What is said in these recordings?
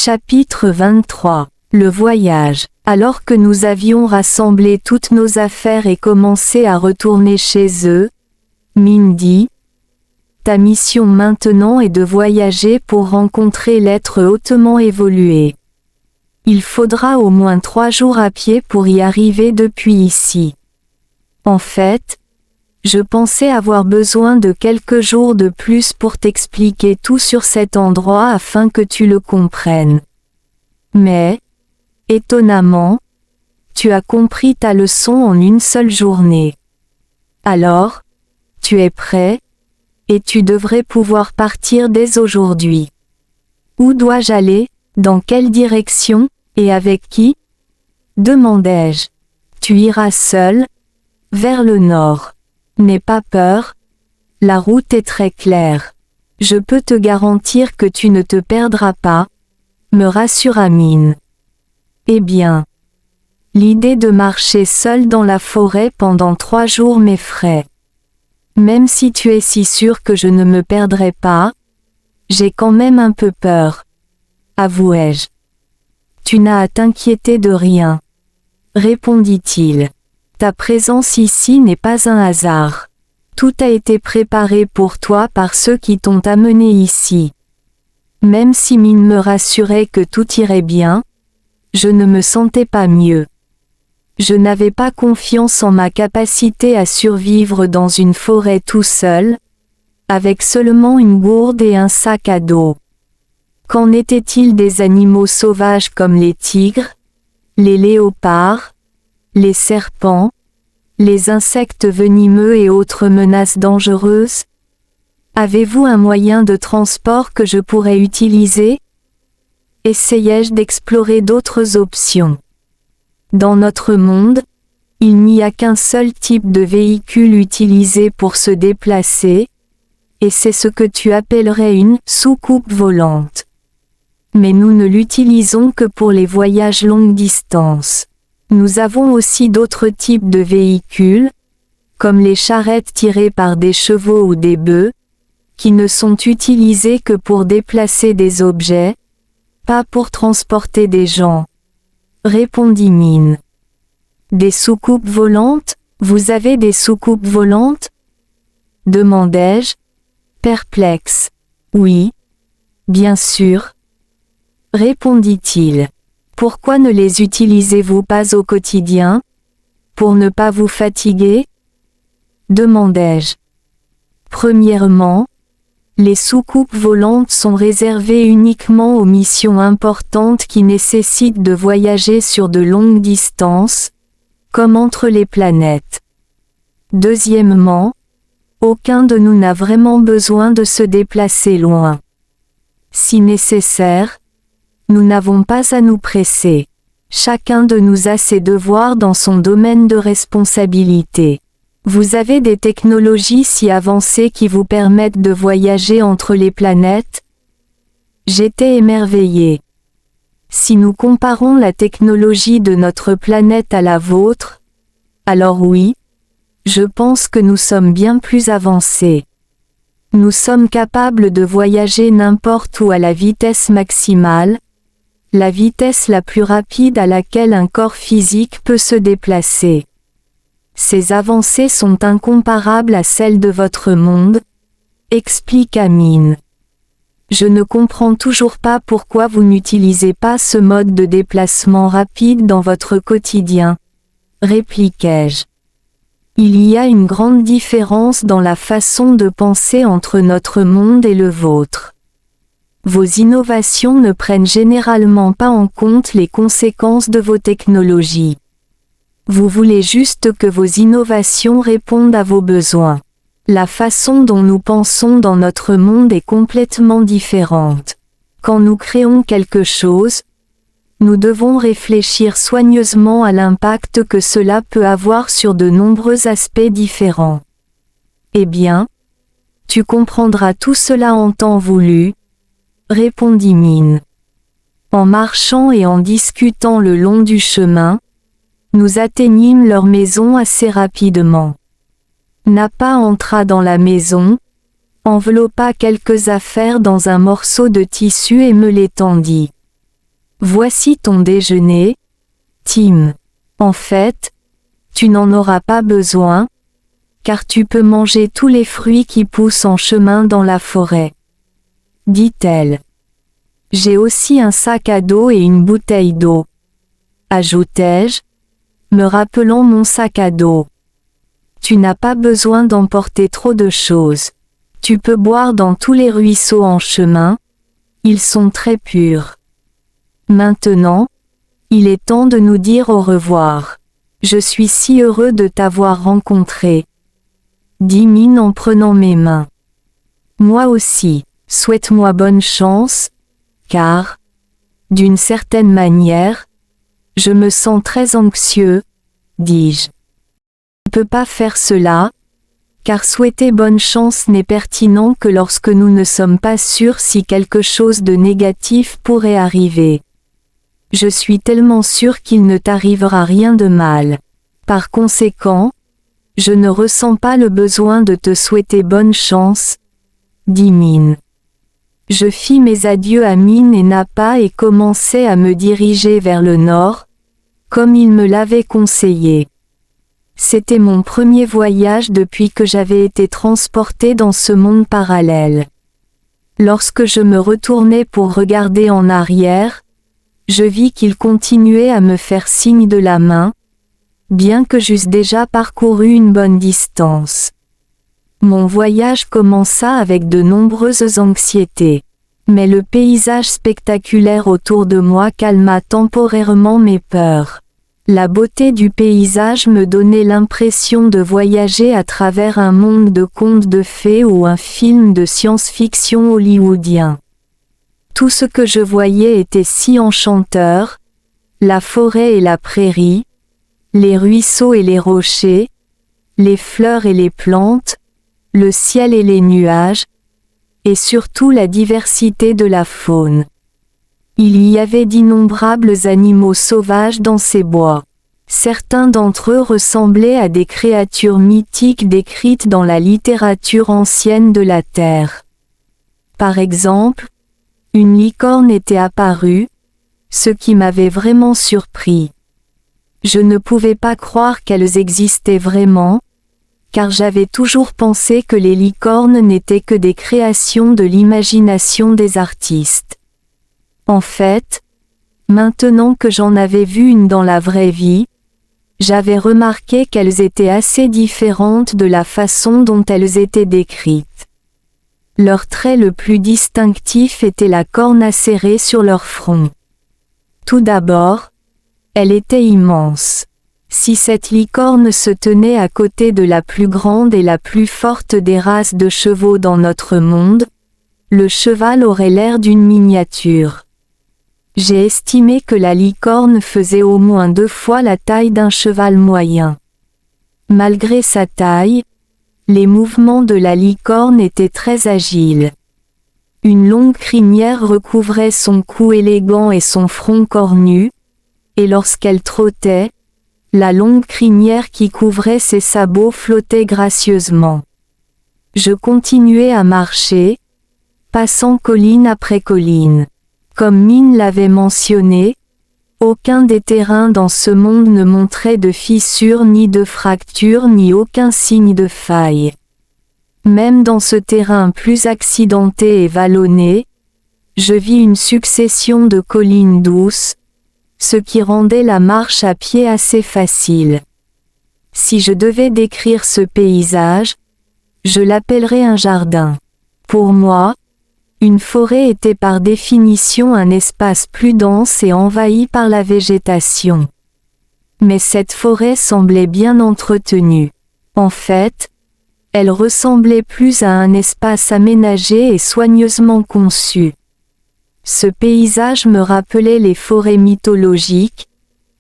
Chapitre 23. Le voyage. Alors que nous avions rassemblé toutes nos affaires et commencé à retourner chez eux, Min dit : ta mission maintenant est de voyager pour rencontrer l'être hautement évolué. Il faudra au moins 3 jours à pied pour y arriver depuis ici. En fait, je pensais avoir besoin de quelques jours de plus pour t'expliquer tout sur cet endroit afin que tu le comprennes. Mais, étonnamment, tu as compris ta leçon en une seule journée. Alors, tu es prêt, et tu devrais pouvoir partir dès aujourd'hui. Où dois-je aller, dans quelle direction, et avec qui ? Demandai-je. Tu iras seul, vers le nord. N'aie pas peur, la route est très claire. Je peux te garantir que tu ne te perdras pas, me rassura Min. Eh bien, l'idée de marcher seul dans la forêt pendant 3 jours m'effraie. Même si tu es si sûr que je ne me perdrai pas, j'ai quand même un peu peur, avouai-je. Tu n'as à t'inquiéter de rien, répondit-il. Ta présence ici n'est pas un hasard. Tout a été préparé pour toi par ceux qui t'ont amené ici. Même si Min me rassurait que tout irait bien, je ne me sentais pas mieux. Je n'avais pas confiance en ma capacité à survivre dans une forêt tout seul, avec seulement une gourde et un sac à dos. Qu'en était-il des animaux sauvages comme les tigres, les léopards, les serpents, les insectes venimeux et autres menaces dangereuses ? Avez-vous un moyen de transport que je pourrais utiliser ? Essayai-je d'explorer d'autres options. Dans notre monde, il n'y a qu'un seul type de véhicule utilisé pour se déplacer, et c'est ce que tu appellerais une soucoupe volante. Mais nous ne l'utilisons que pour les voyages longue distance. Nous avons aussi d'autres types de véhicules, comme les charrettes tirées par des chevaux ou des bœufs, qui ne sont utilisés que pour déplacer des objets, pas pour transporter des gens, répondit Min. Des soucoupes volantes ? Vous avez des soucoupes volantes ? Demandai-je, perplexe. Oui, bien sûr, répondit-il. Pourquoi ne les utilisez-vous pas au quotidien ? Pour ne pas vous fatiguer ? Demandai-je. Premièrement, les soucoupes volantes sont réservées uniquement aux missions importantes qui nécessitent de voyager sur de longues distances, comme entre les planètes. Deuxièmement, aucun de nous n'a vraiment besoin de se déplacer loin. Si nécessaire, nous n'avons pas à nous presser. Chacun de nous a ses devoirs dans son domaine de responsabilité. Vous avez des technologies si avancées qui vous permettent de voyager entre les planètes ? J'étais émerveillé. Si nous comparons la technologie de notre planète à la vôtre, alors oui, je pense que nous sommes bien plus avancés. Nous sommes capables de voyager n'importe où à la vitesse maximale, la vitesse la plus rapide à laquelle un corps physique peut se déplacer. Ces avancées sont incomparables à celles de votre monde, expliqua Min. Je ne comprends toujours pas pourquoi vous n'utilisez pas ce mode de déplacement rapide dans votre quotidien, répliquai-je. Il y a une grande différence dans la façon de penser entre notre monde et le vôtre. Vos innovations ne prennent généralement pas en compte les conséquences de vos technologies. Vous voulez juste que vos innovations répondent à vos besoins. La façon dont nous pensons dans notre monde est complètement différente. Quand nous créons quelque chose, nous devons réfléchir soigneusement à l'impact que cela peut avoir sur de nombreux aspects différents. Eh bien, tu comprendras tout cela en temps voulu, répondit Min. En marchant et en discutant le long du chemin, nous atteignîmes leur maison assez rapidement. Nappa entra dans la maison, enveloppa quelques affaires dans un morceau de tissu et me l'étendit. Voici ton déjeuner, Tim. En fait, tu n'en auras pas besoin, car tu peux manger tous les fruits qui poussent en chemin dans la forêt. Dit-elle. J'ai aussi un sac à dos et une bouteille d'eau. Ajoutai-je, me rappelant mon sac à dos. Tu n'as pas besoin d'emporter trop de choses. Tu peux boire dans tous les ruisseaux en chemin, ils sont très purs. Maintenant, il est temps de nous dire au revoir. Je suis si heureux de t'avoir rencontré, dit Min en prenant mes mains. Moi aussi, souhaite-moi bonne chance, car, d'une certaine manière, je me sens très anxieux, dis-je. Je ne peux pas faire cela, car souhaiter bonne chance n'est pertinent que lorsque nous ne sommes pas sûrs si quelque chose de négatif pourrait arriver. Je suis tellement sûr qu'il ne t'arrivera rien de mal. Par conséquent, je ne ressens pas le besoin de te souhaiter bonne chance, dit Min. Je fis mes adieux à Min et Nappa et commençai à me diriger vers le nord, comme il me l'avait conseillé. C'était mon premier voyage depuis que j'avais été transporté dans ce monde parallèle. Lorsque je me retournai pour regarder en arrière, je vis qu'il continuait à me faire signe de la main, bien que j'eusse déjà parcouru une bonne distance. Mon voyage commença avec de nombreuses anxiétés. Mais le paysage spectaculaire autour de moi calma temporairement mes peurs. La beauté du paysage me donnait l'impression de voyager à travers un monde de contes de fées ou un film de science-fiction hollywoodien. Tout ce que je voyais était si enchanteur, la forêt et la prairie, les ruisseaux et les rochers, les fleurs et les plantes, le ciel et les nuages, et surtout la diversité de la faune. Il y avait d'innombrables animaux sauvages dans ces bois. Certains d'entre eux ressemblaient à des créatures mythiques décrites dans la littérature ancienne de la Terre. Par exemple, une licorne était apparue, ce qui m'avait vraiment surpris. Je ne pouvais pas croire qu'elles existaient vraiment, car j'avais toujours pensé que les licornes n'étaient que des créations de l'imagination des artistes. En fait, maintenant que j'en avais vu une dans la vraie vie, j'avais remarqué qu'elles étaient assez différentes de la façon dont elles étaient décrites. Leur trait le plus distinctif était la corne acérée sur leur front. Tout d'abord, elle était immense. Si cette licorne se tenait à côté de la plus grande et la plus forte des races de chevaux dans notre monde, le cheval aurait l'air d'une miniature. J'ai estimé que la licorne faisait au moins 2 fois la taille d'un cheval moyen. Malgré sa taille, les mouvements de la licorne étaient très agiles. Une longue crinière recouvrait son cou élégant et son front cornu, et lorsqu'elle trottait, la longue crinière qui couvrait ses sabots flottait gracieusement. Je continuai à marcher, passant colline après colline. Comme Min l'avait mentionné, aucun des terrains dans ce monde ne montrait de fissures ni de fractures ni aucun signe de faille. Même dans ce terrain plus accidenté et vallonné, je vis une succession de collines douces, ce qui rendait la marche à pied assez facile. Si je devais décrire ce paysage, je l'appellerais un jardin. Pour moi, une forêt était par définition un espace plus dense et envahi par la végétation. Mais cette forêt semblait bien entretenue. En fait, elle ressemblait plus à un espace aménagé et soigneusement conçu. Ce paysage me rappelait les forêts mythologiques,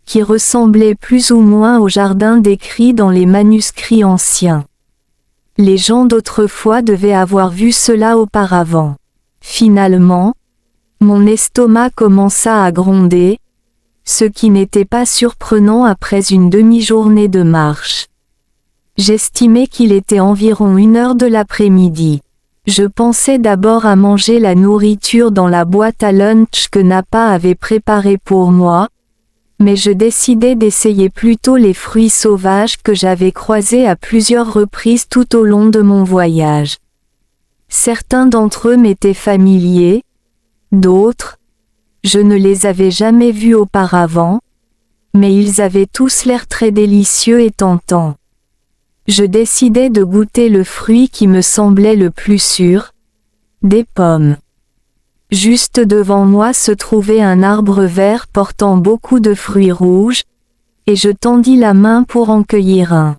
qui ressemblaient plus ou moins aux jardins décrits dans les manuscrits anciens. Les gens d'autrefois devaient avoir vu cela auparavant. Finalement, mon estomac commença à gronder, ce qui n'était pas surprenant après une demi-journée de marche. J'estimais qu'il était environ 1 heure de l'après-midi. Je pensais d'abord à manger la nourriture dans la boîte à lunch que Napa avait préparée pour moi, mais je décidai d'essayer plutôt les fruits sauvages que j'avais croisés à plusieurs reprises tout au long de mon voyage. Certains d'entre eux m'étaient familiers, d'autres, je ne les avais jamais vus auparavant, mais ils avaient tous l'air très délicieux et tentants. Je décidai de goûter le fruit qui me semblait le plus sûr, des pommes. Juste devant moi se trouvait un arbre vert portant beaucoup de fruits rouges, et je tendis la main pour en cueillir un.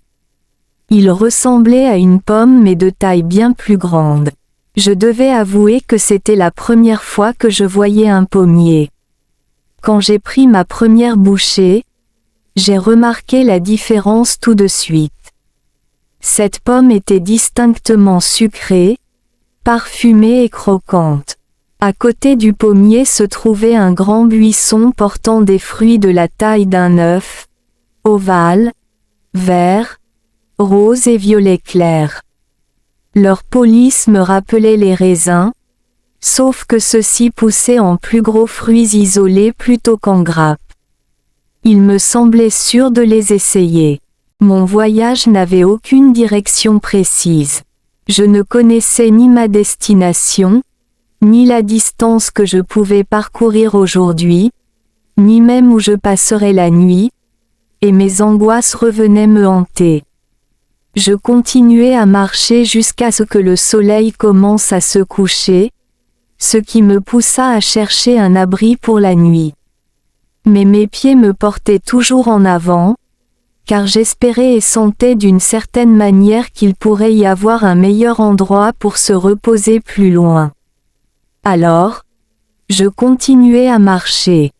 Il ressemblait à une pomme mais de taille bien plus grande. Je devais avouer que c'était la première fois que je voyais un pommier. Quand j'ai pris ma première bouchée, j'ai remarqué la différence tout de suite. Cette pomme était distinctement sucrée, parfumée et croquante. À côté du pommier se trouvait un grand buisson portant des fruits de la taille d'un œuf, ovales, verts, roses et violets clairs. Leur police me rappelait les raisins, sauf que ceux-ci poussaient en plus gros fruits isolés plutôt qu'en grappes. Il me semblait sûr de les essayer. Mon voyage n'avait aucune direction précise. Je ne connaissais ni ma destination, ni la distance que je pouvais parcourir aujourd'hui, ni même où je passerais la nuit, et mes angoisses revenaient me hanter. Je continuai à marcher jusqu'à ce que le soleil commence à se coucher, ce qui me poussa à chercher un abri pour la nuit. Mais mes pieds me portaient toujours en avant, car j'espérais et sentais d'une certaine manière qu'il pourrait y avoir un meilleur endroit pour se reposer plus loin. Alors, je continuai à marcher.